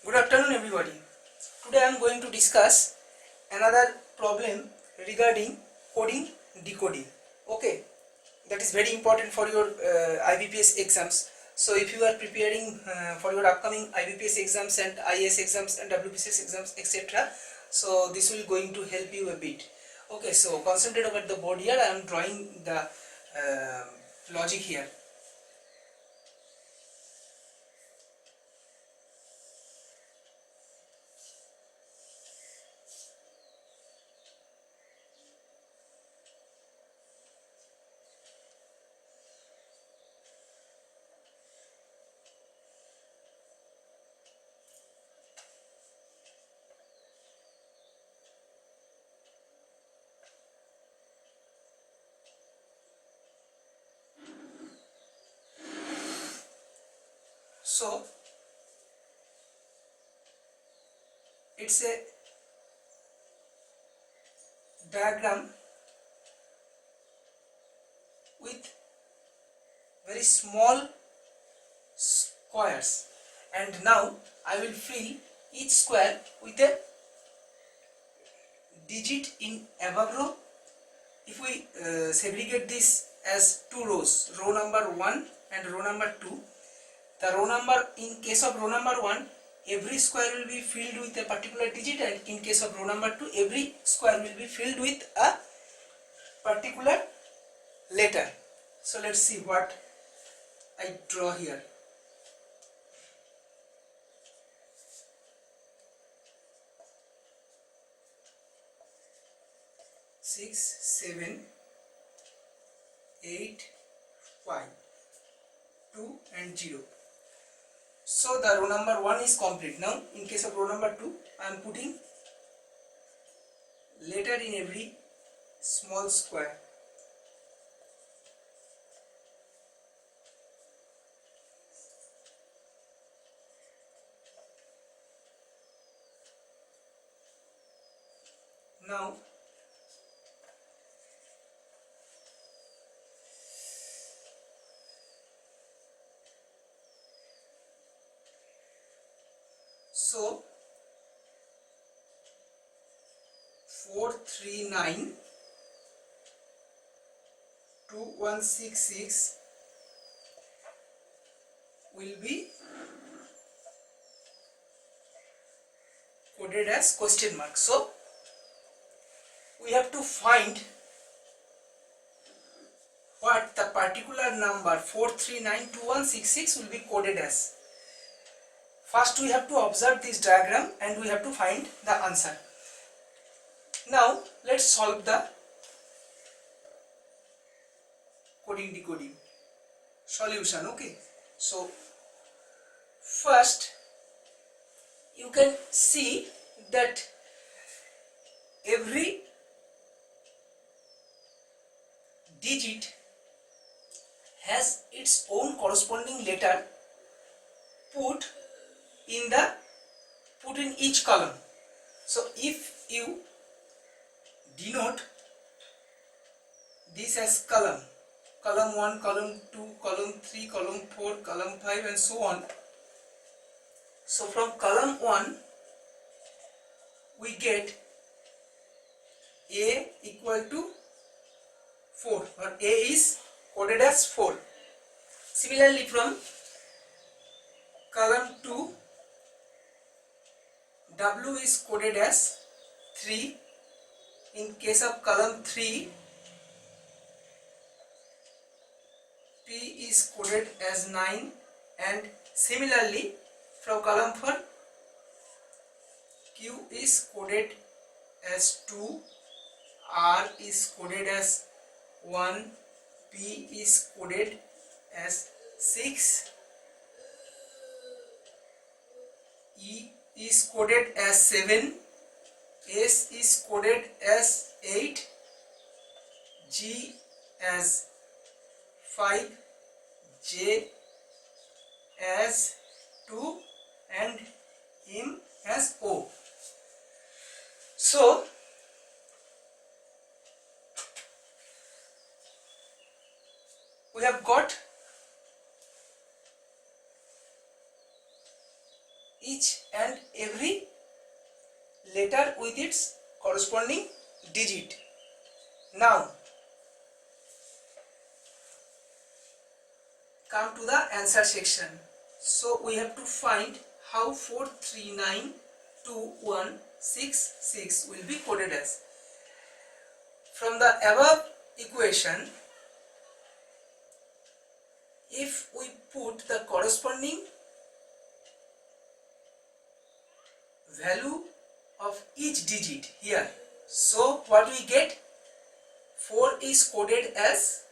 Good afternoon everybody. Today I am going to discuss another problem regarding coding decoding. Okay, that is very important for your IBPS exams. So if you are preparing for your upcoming IBPS exams and IAS exams and WPCS exams etc. So this will going to help you a bit. Okay, so concentrate over the board here. I am drawing the logic here. So it's a diagram with very small squares, and now I will fill each square with a digit in above row. If we segregate this as two rows, row number 1 and row number 2, the row number, in case of row number 1, every square will be filled with a particular digit, and in case of row number 2, every square will be filled with a particular letter. So let's see what I draw here. Six, 7, 8, 5, 2 and 0. So the row number 1 is complete. Now in case of row number 2, I am putting letter in every small square. Now so 439 2166 will be coded as question mark. So we have to find what the particular number 4392166 will be coded as. First we have to observe this diagram and we have to find the answer. Now let's solve the coding decoding solution. Okay, so first you can see that every digit has its own corresponding letter put in each column. So if you denote this as column 1, column 2, column 3, column 4, column 5 and so on. So from column 1 we get A equal to 4, or A is coded as 4. Similarly from column 2 W is coded as 3. In case of column 3 P is coded as 9, and similarly from column 4 Q is coded as 2, R is coded as 1, P is coded as 6, E is coded as 7, S is coded as 8, G as 5, J as 2 and M as O. So we have got each each and every letter with its corresponding digit. Now come to the answer section. So we have to find how 4392166 will be coded as. From the above equation, if we put the corresponding value of each digit here, so what we get? 4 is coded as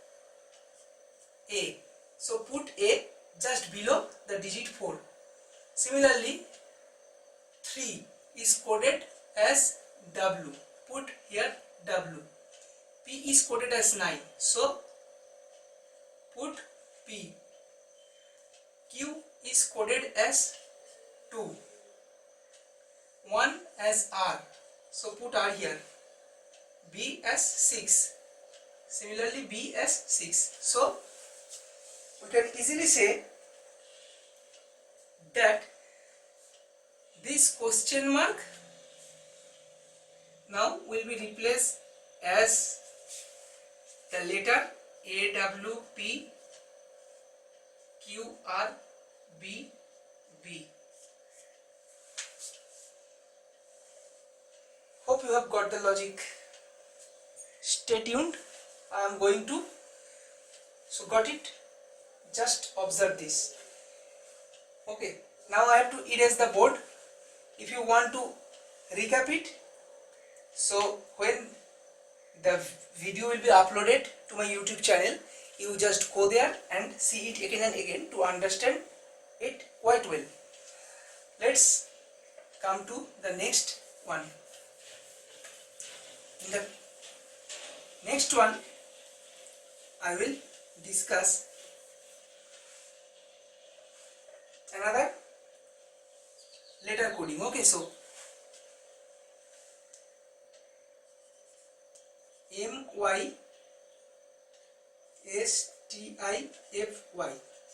A. So put A just below the digit 4. Similarly, 3 is coded as W. Put here W. P is coded as 9. So put P. Q is coded as 2. 1 as R. So put R here. B as 6. Similarly, B as 6. So we can easily say that this question mark now will be replaced as the letter A, W, P, Q, R, B, B. Hope you have got the logic. Stay tuned. I am going to. So got it? Just observe this. Okay. Now I have to erase the board. If you want to recap it, so when the video will be uploaded to my YouTube channel, you just go there and see it again and again to understand it quite well. Let's come to the next one. In the next one, I will discuss another letter coding. Okay, so MYSTIFY,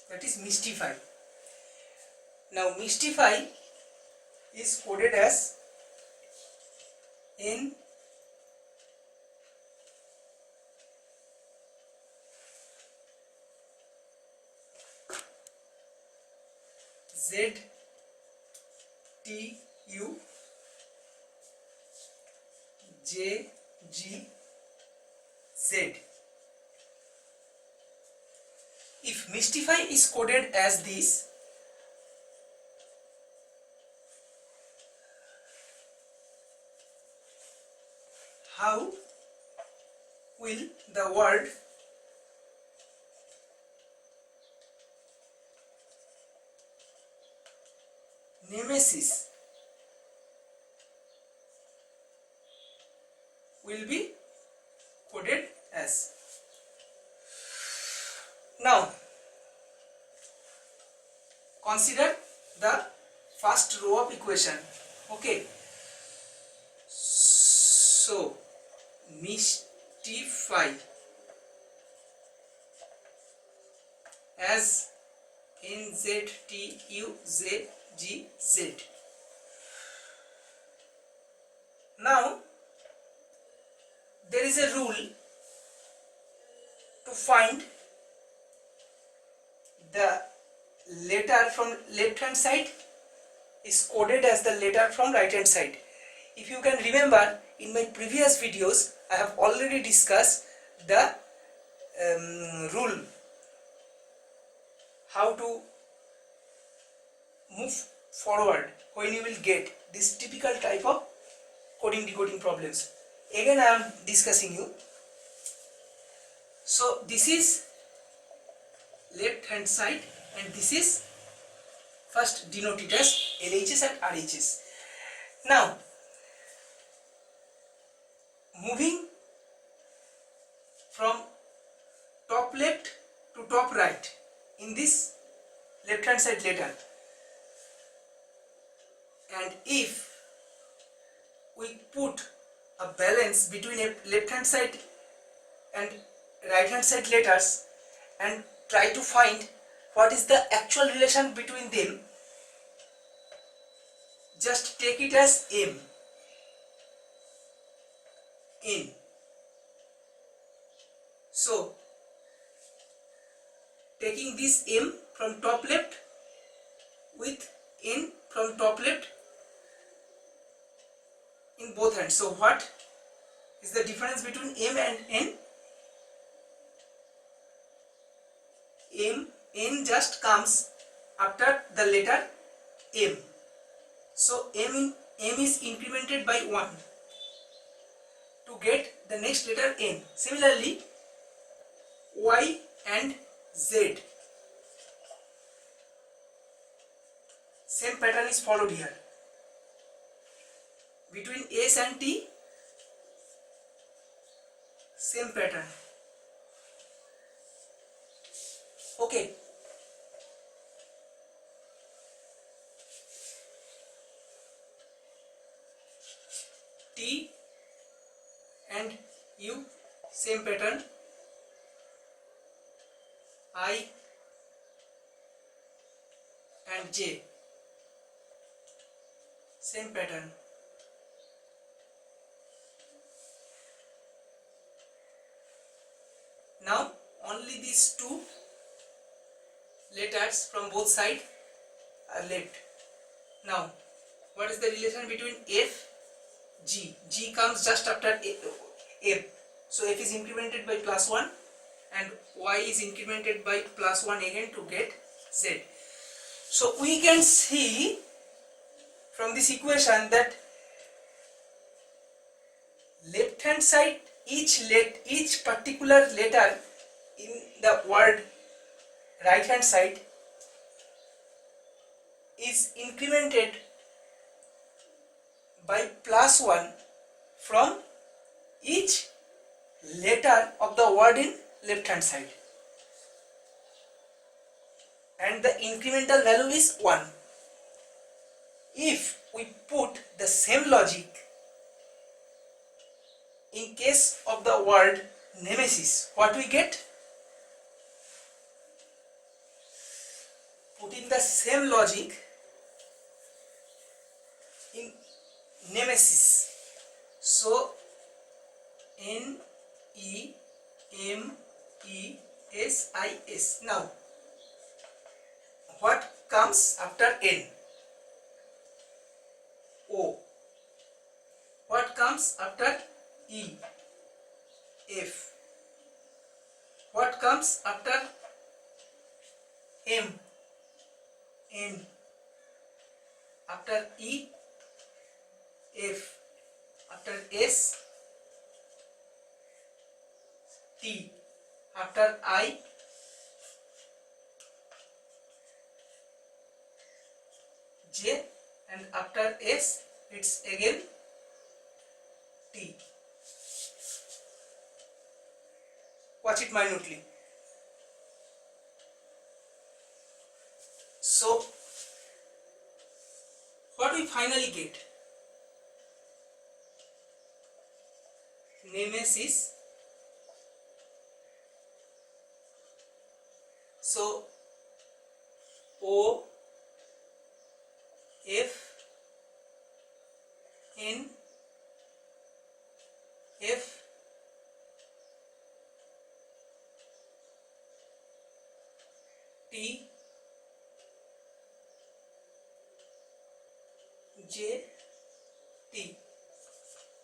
that is mystify. Now mystify is coded as N Z T U J G Z. If mystify is coded as this, how will the word nemesis will be coded as? Now consider the first row of equation. Okay, so mystify as NZTUZGZ. Now there is a rule to find the letter from left hand side is coded as the letter from right hand side. If you can remember, in my previous videos I have already discussed the rule, how to move forward when you will get this typical type of coding decoding problems. Again I am discussing you. So this is left hand side and this is first denoted as LHS and RHS. Now moving from top left to top right in this left hand side letter, and if we put a balance between a left hand side and right hand side letters and try to find what is the actual relation between them, just take it as M, N. So taking this M from top left with N from top left in both hands. So what is the difference between M and N? N just comes after the letter M. So M is incremented by 1 to get the next letter N. Similarly, Y and Z, same pattern is followed here. Between S and T, same pattern. Okay. T and U, same pattern. I and J, same pattern. Now only these two letters from both sides are left. Now what is the relation between F, G? G comes just after F. So F is incremented by +1 and Y is incremented by +1 again to get Z. So we can see from this equation that left hand side, each particular letter in the word right hand side is incremented by +1 from each letter of the word in left hand side, and the incremental value is 1. If we put the same logic in case of the word nemesis, what we get? Putting the same logic in nemesis. So Nemesis. Now what comes after N? O. What comes after E? F. What comes after M? N. After E? F. After S? T. After I? J, and after S it's again T. Watch it minutely. So what we finally get? Nemesis. So O, F, N, F, T, J, T.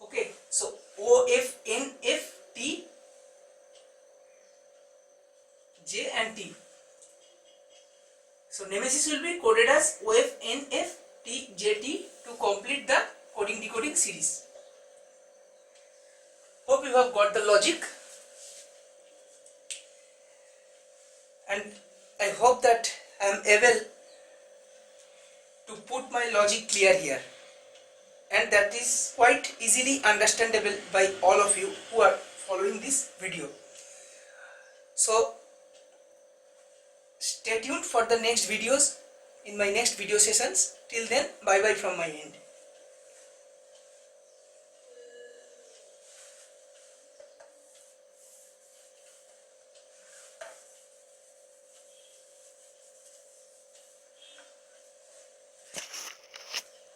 Okay, so O, F, N, F, T, J and T. So nemesis will be coded as O, F, N, F, T, J, T to complete the coding decoding series. Hope you have got the logic, and I hope that I am able to put my logic clear here, and that is quite easily understandable by all of you who are following this video. So stay tuned for the next videos in my next video sessions. Till then, bye bye from my end.